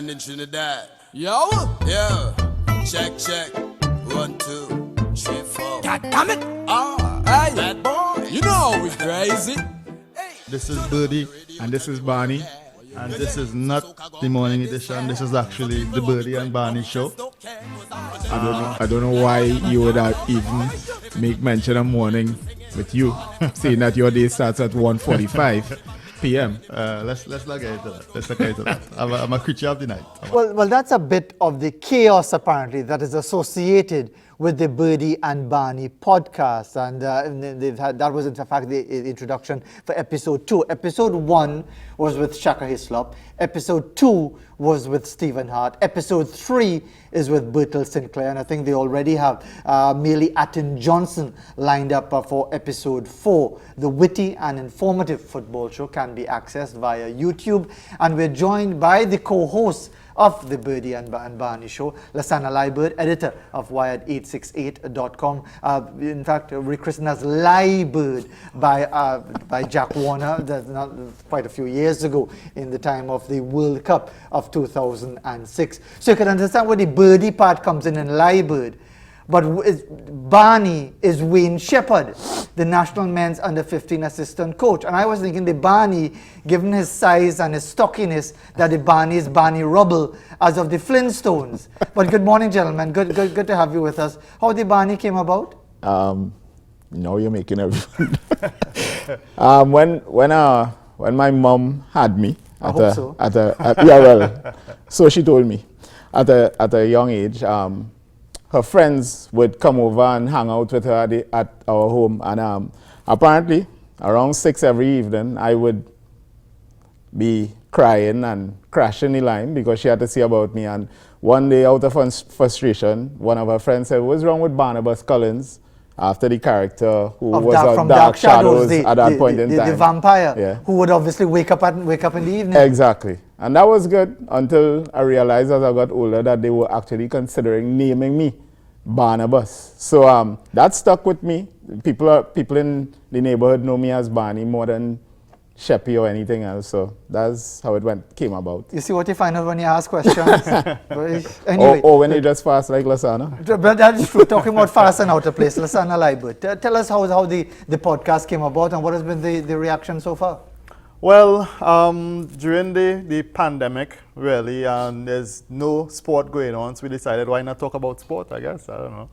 man in Trinidad. Yo! Yeah. Check. 1, 2, 3, 4. God damn it! Hey, bad boy. You know we crazy. This is Burdie and this is Barney. And this is not the morning edition. This is actually the Burdie and Barney Show. I don't know why you would even make mention of morning with you, saying that your day starts at 1:45 p.m. Let's not get into that. Let's not get into that. I'm a creature of the night. Well, that's a bit of the chaos apparently that is associated with the Burdie and Barney podcast, and that was in fact the introduction for episode 2. Episode 1 was with Shaka Hislop. Episode 2 was with Stephen Hart. Episode 3 is with Bertel Sinclair, and I think they already have Mealy Atten Johnson lined up for episode 4. The witty and informative football show can be accessed via YouTube, and we're joined by the co-host of the Burdie and Barney Show, Lasana Liburd, editor of Wired868.com. In fact, rechristened as Liburd by Jack Warner not quite a few years ago in the time of the World Cup of 2006. So you can understand where the Burdie part comes in Liburd. But Barney is Wayne Sheppard, the national men's under-15 assistant coach. And I was thinking the Barney, given his size and his stockiness, that the Barney is Barney Rubble, as of the Flintstones. But good morning, gentlemen. Good to have you with us. How the Barney came about? Now you're making everyone. When my mom had me, so she told me, at a young age, her friends would come over and hang out with her at our home. And apparently, around 6 every evening, I would be crying and crashing the line because she had to see about me. And one day, out of frustration, one of her friends said, "What's wrong with Barnabas Collins?" After the character who was on Dark Shadows at that point in time. The vampire, who would obviously wake up in the evening. Exactly. And that was good until I realized as I got older that they were actually considering naming me Barnabas. So that stuck with me. People in the neighborhood know me as Barney more than Sheppy or anything else. So that's how it came about. You see what you find out when you ask questions? Anyway. Or when you just fast like Lasana. But that's true. Talking about fast and out of place, Lasana Liburd. Tell us how the podcast came about and what has been the reaction so far. Well, during the pandemic, really, there's no sport going on, so we decided why not talk about sport, I guess. I don't know.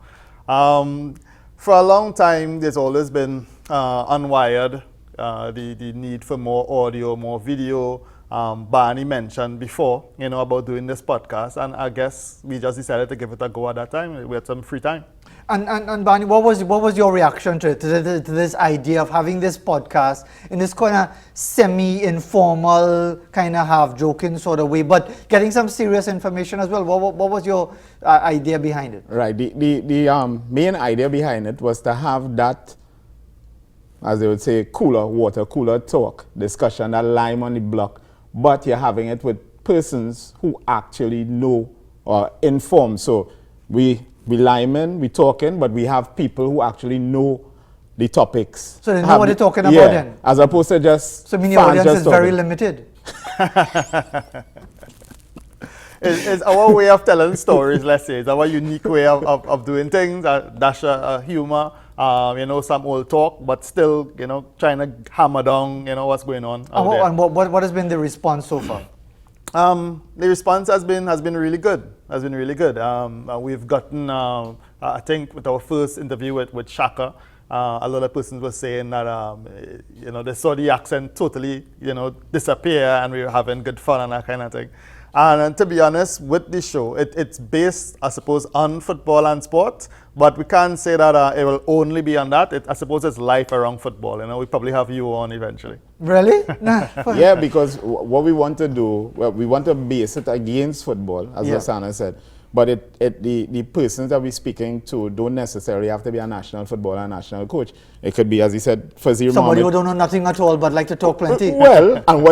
For a long time, there's always been unwired, the need for more audio, more video. Barney mentioned before, about doing this podcast, and I guess we just decided to give it a go at that time. We had some free time. And Barney, what was your reaction to this idea of having this podcast in this kind of semi-informal, kind of half-joking sort of way, but getting some serious information as well? What was your idea behind it? Right. The main idea behind it was to have that, as they would say, water cooler talk, discussion, that lime on the block, but you're having it with persons who actually know or inform. So we linemen, we talking, but we have people who actually know the topics. So they know what they're talking about then? As opposed to just so meaning the audience is very limited. It's our way of telling stories, let's say. It's our unique way of doing things, dash a humor, some old talk, but still, trying to hammer down, what's going on out there. And what has been the response so far? The response has been really good. We've gotten, I think, with our first interview with Shaka, a lot of persons were saying that, they saw the accent totally, disappear, and we were having good fun and that kind of thing. And to be honest, with this show, it's based, I suppose, on football and sport, but we can't say that it will only be on that. I suppose it's life around football. We probably have you on eventually. Really? Yeah, because what we want to do, we want to base it against football, as Lasana said. But the persons that we're speaking to don't necessarily have to be a national footballer and national coach. It could be, as he said, Fazeer Mohammed. Somebody who don't know nothing at all but like to talk plenty. Well, and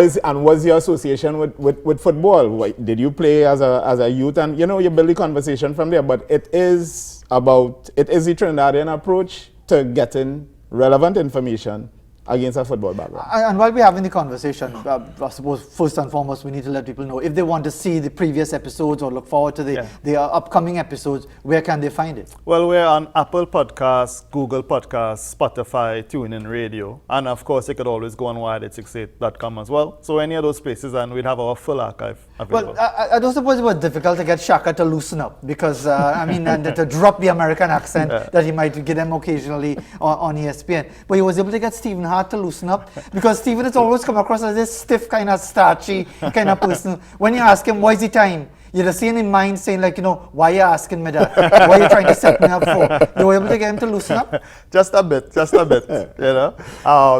what's your association with football? Did you play as a youth? And you build the conversation from there. But it is the Trinidadian approach to getting relevant information against a football background. And while we're having the conversation, I suppose first and foremost we need to let people know if they want to see the previous episodes or look forward to the upcoming episodes, where can they find it? Well, we're on Apple Podcasts, Google Podcasts, Spotify, TuneIn Radio, and of course you could always go on wired868.com as well. So any of those places, and we'd have our full archive available. Well, I don't suppose it was difficult to get Shaka to loosen up because, and to drop the American accent that he might get them occasionally on ESPN. But he was able to get Stephen Hart to loosen up because Stephen has always come across as this stiff, kind of starchy kind of person. When you ask him, why is the time? You're the same in mind saying, like, why are you asking me that? What are you trying to set me up for? You were able to get him to loosen up? Just a bit,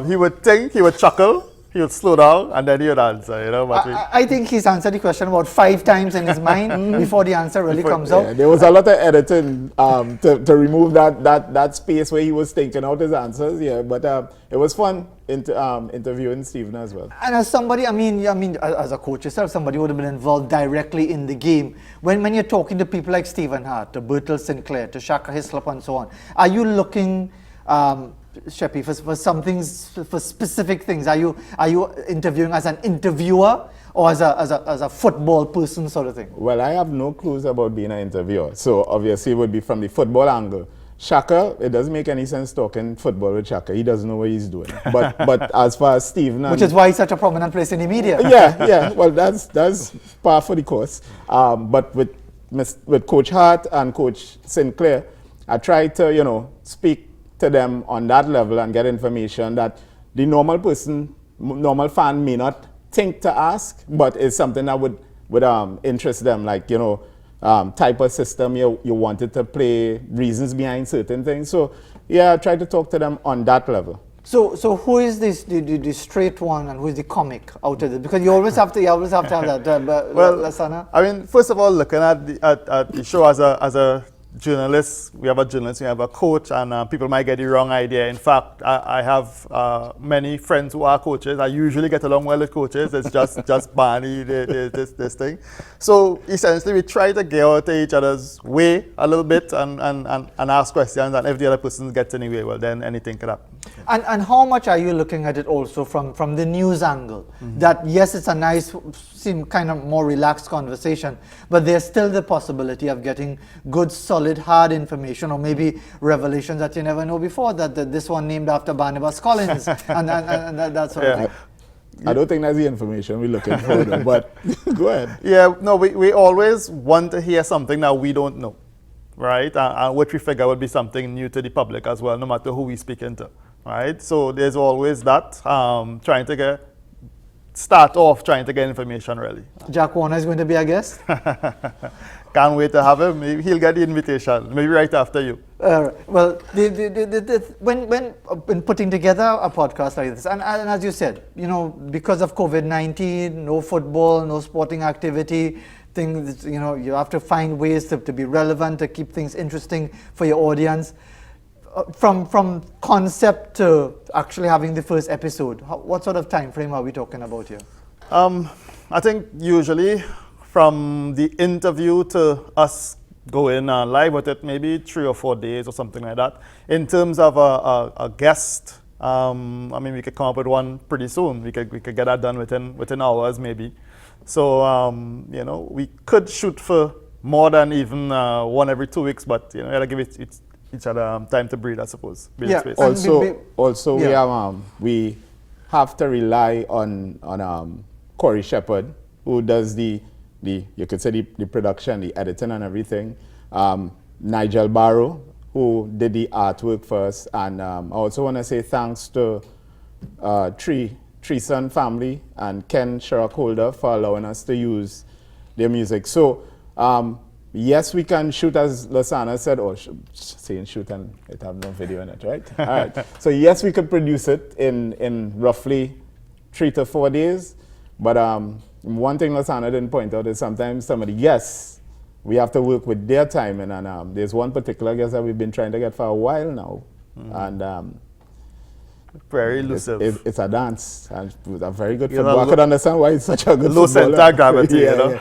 he would think, he would chuckle, he would slow down, and then he would answer, But I think he's answered the question about 5 times in his mind before the answer really comes out. There was a lot of editing to remove that space where he was thinking out his answers. But it was fun interviewing Stephen as well. And as somebody, as a coach yourself, somebody would have been involved directly in the game. When you're talking to people like Stephen Hart, to Bertil Sinclair, to Shaka Hislop, and so on, are you looking? Sheppy, for some things, for specific things, are you interviewing as an interviewer or as a football person sort of thing? Well, I have no clues about being an interviewer, so obviously it would be from the football angle. Shaka, it doesn't make any sense talking football with Shaka. He doesn't know what he's doing. But as far as Stephen, which is why he's such a prominent place in the media. Yeah. Well, that's par for the course. But with Coach Hart and Coach Sinclair, I try to speak to them on that level and get information that the normal fan may not think to ask, but it's something that would interest them, like type of system you wanted to play, reasons behind certain things. So I try to talk to them on that level. So who is the straight one and who is the comic out of it? Because you always have to have that. Well, Lasana? First of all, looking at the show as a journalist, we have a journalist, we have a coach, and people might get the wrong idea. In fact, I have many friends who are coaches. I usually get along well with coaches. It's just Barney, this thing. So essentially, we try to get out of each other's way a little bit and ask questions. And if the other person gets in the way, well, then anything could happen. And how much are you looking at it also from the news angle? That yes, it's a nice, seem kind of more relaxed conversation, but there's still the possibility of getting good, solid, hard information, or maybe revelations that you never know before. That this one named after Barnabas Collins, and that sort of thing. I don't think that's the information we're looking for, though, but go ahead. Yeah, no, we always want to hear something that we don't know, right? And which we figure would be something new to the public as well, no matter who we speak into. Right, so there's always that, trying to get information really. Jack Warner is going to be a guest? Can't wait to have him. Maybe he'll get the invitation, maybe right after you. Well, when putting together a podcast like this, and as you said, because of COVID-19, no football, no sporting activity, things, you have to find ways to be relevant, to keep things interesting for your audience. From concept to actually having the first episode, what sort of time frame are we talking about here? I think usually from the interview to us going live with it, maybe 3 or 4 days or something like that. In terms of a guest, we could come up with one pretty soon. We could get that done within hours maybe. So we could shoot for more than even one every 2 weeks, but you gotta give each other time to breathe, I suppose. Space. Also, we have to rely on Corey Sheppard, who does the you could say the production, the editing, and everything. Nigel Barrow, who did the artwork for us, and I also want to say thanks to Treason family and Ken Sherrock-Holder for allowing us to use their music. So. Yes, we can shoot, as Lasana said, or saying shoot and it have no video in it, right? All right. So yes, we could produce it in roughly 3 to 4 days. But one thing Lasana didn't point out is sometimes somebody, yes, we have to work with their timing. And there's one particular guest that we've been trying to get for a while now. And Very elusive. It's a dance. And a very good You know, footballer. I could understand why it's such a good low footballer. center gravity, you know.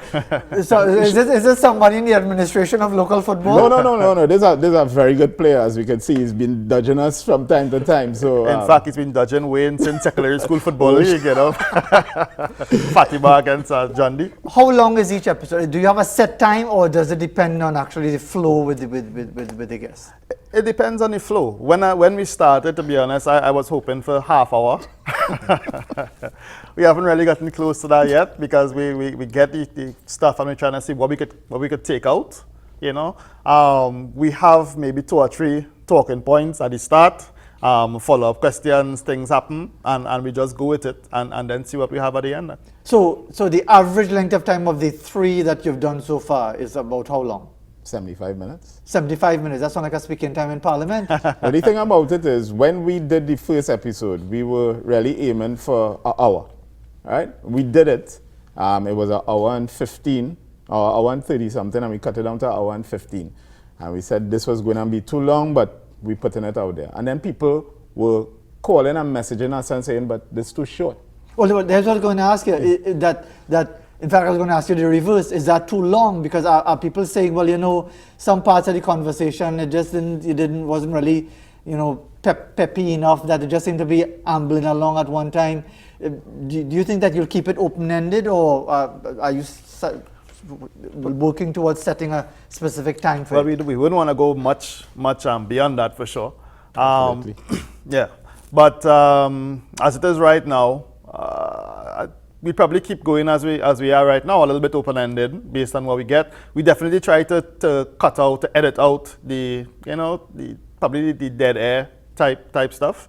So is this somebody in the administration of local football? No. These are very good players. We can see he's been dodging us from time to time. So In fact, he's been dodging Wayne since secondary school football league, you know. Fatima against John D. How long is each episode? Do you have a set time, or does it depend on actually the flow with the guests? It depends on the flow. When we started, to be honest, I was hoping for half hour. We haven't really gotten close to that yet because we get the stuff and we're trying to see what we could take out. You know, we have maybe 2 or 3 talking points at the start. Follow-up questions, things happen, and we just go with it and then see what we have at the end. So the average length of time of the 3 that you've done so far is about how long? 75 minutes. 75 minutes. That's not like a speaking time in Parliament. The thing about it is, when we did the first episode, we were really aiming for an hour, right? We did it. It was an hour and 15, or hour and 30 something, and we cut it down to an hour and 15. And we said this was going to be too long, but we putting it out there. And then people were calling and messaging us and saying, but this is too short. Well, that's what I was going to ask you. In fact, I was going to ask you the reverse. Is that too long? Because are people saying, well, you know, some parts of the conversation, wasn't really, you know, peppy enough that it just seemed to be ambling along at one time. Do you think that you'll keep it open-ended, or are you working towards setting a specific time frame? Well, we wouldn't want to go much beyond that for sure. Absolutely. Yeah, but as it is right now, we probably keep going as we are right now, a little bit open-ended based on what we get. We definitely try to cut out, to edit out probably the dead air type stuff.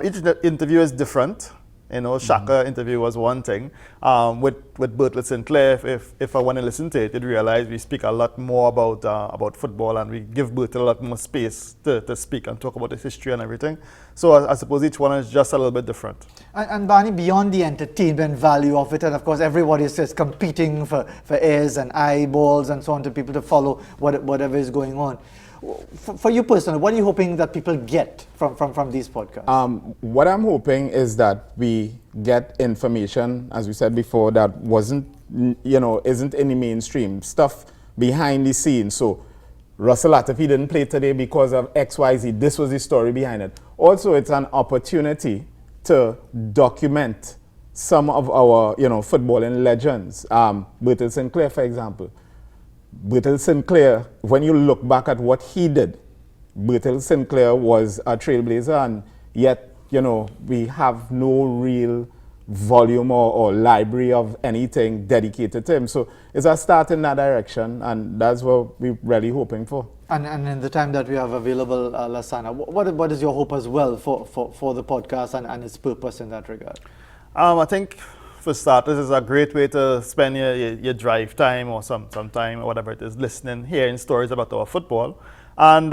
Each interview is different. You know, Shaka interview was one thing. With Bertlett Sinclair, if I want to listen to it, you'd realize we speak a lot more about football, and we give Bertlett a lot more space to speak and talk about his history and everything. So I suppose each one is just a little bit different. And Barney, beyond the entertainment value of it, and of course everybody is competing for ears and eyeballs and so on to people to follow whatever is going on. For you personally, what are you hoping that people get from these podcasts? What I'm hoping is that we get information, as we said before, that isn't in the mainstream, stuff behind the scenes. So Russell Latifi didn't play today because of XYZ. This was the story behind it. Also, it's an opportunity to document some of our, footballing legends. Bertlett Sinclair, for example. Bertlett Sinclair, when you look back at what he did, Bertlett Sinclair was a trailblazer, and yet, we have no real volume or library of anything dedicated to him. So it's a start in that direction, and that's what we're really hoping for. And in the time that we have available, Lasana, what is your hope as well for the podcast and its purpose in that regard? I think, for starters, it's a great way to spend your drive time or some time or whatever it is, listening, hearing stories about our football. And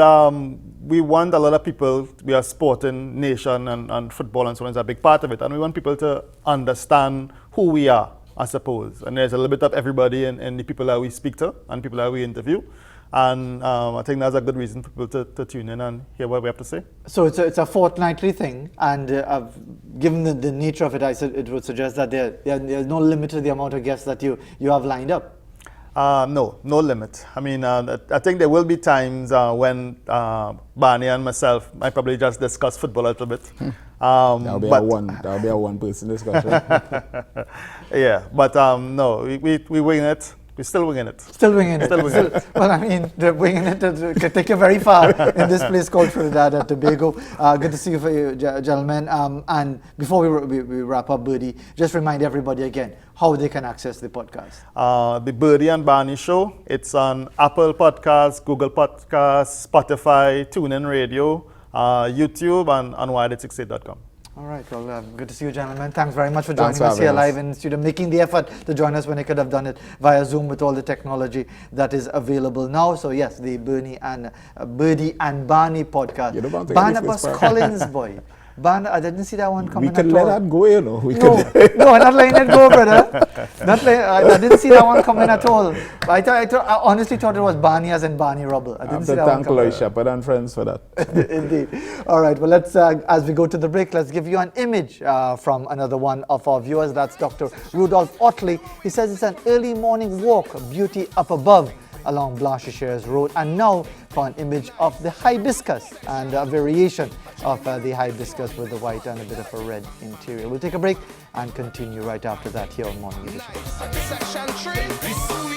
we want a lot of people, we are a sporting nation, and football and so on is a big part of it. And we want people to understand who we are, I suppose. And there's a little bit of everybody in the people that we speak to and people that we interview. And I think that's a good reason for people to tune in and hear what we have to say. So it's a fortnightly thing, and given the nature of it, it would suggest that there's no limit to the amount of guests that you have lined up. No limit. I mean, I think there will be times when Barney and myself might probably just discuss football a little bit. That'll be a one-person discussion. Yeah, but no, we wing it. We're still winging it. Well, I mean, the winging it can take you very far in this place called Trinidad and Tobago. Good to see you, gentlemen. And before we wrap up, Burdie, just remind everybody again how they can access the podcast. The Burdie and Barney Show. It's on Apple Podcasts, Google Podcasts, Spotify, TuneIn Radio, YouTube, and on wired868.com. All right, well, good to see you, gentlemen. Thanks very much for joining us here live in the studio, making the effort to join us when you could have done it via Zoom with all the technology that is available now. So yes, the Burdie and Barney podcast. You don't want to Barnabas Collins, boy. Ban, I didn't see that one coming We could at let all. that go, you know. We No, could. no, not letting it go, brother. I didn't see that one coming at all. I honestly thought it was Barney as in Barney Rubble. I I didn't have see to that one thank coming. Lloyd Sheppard and friends for that. Indeed. All right. Well, let's as we go to the break, let's give you an image from another one of our viewers. That's Dr. Rudolph Otley. He says it's an early morning walk, beauty up above, along Blanchardshires Road, and now for an image of the hibiscus and a variation of the hibiscus with the white and a bit of a red interior. We'll take a break and continue right after that here on Morning Edition. Section 3.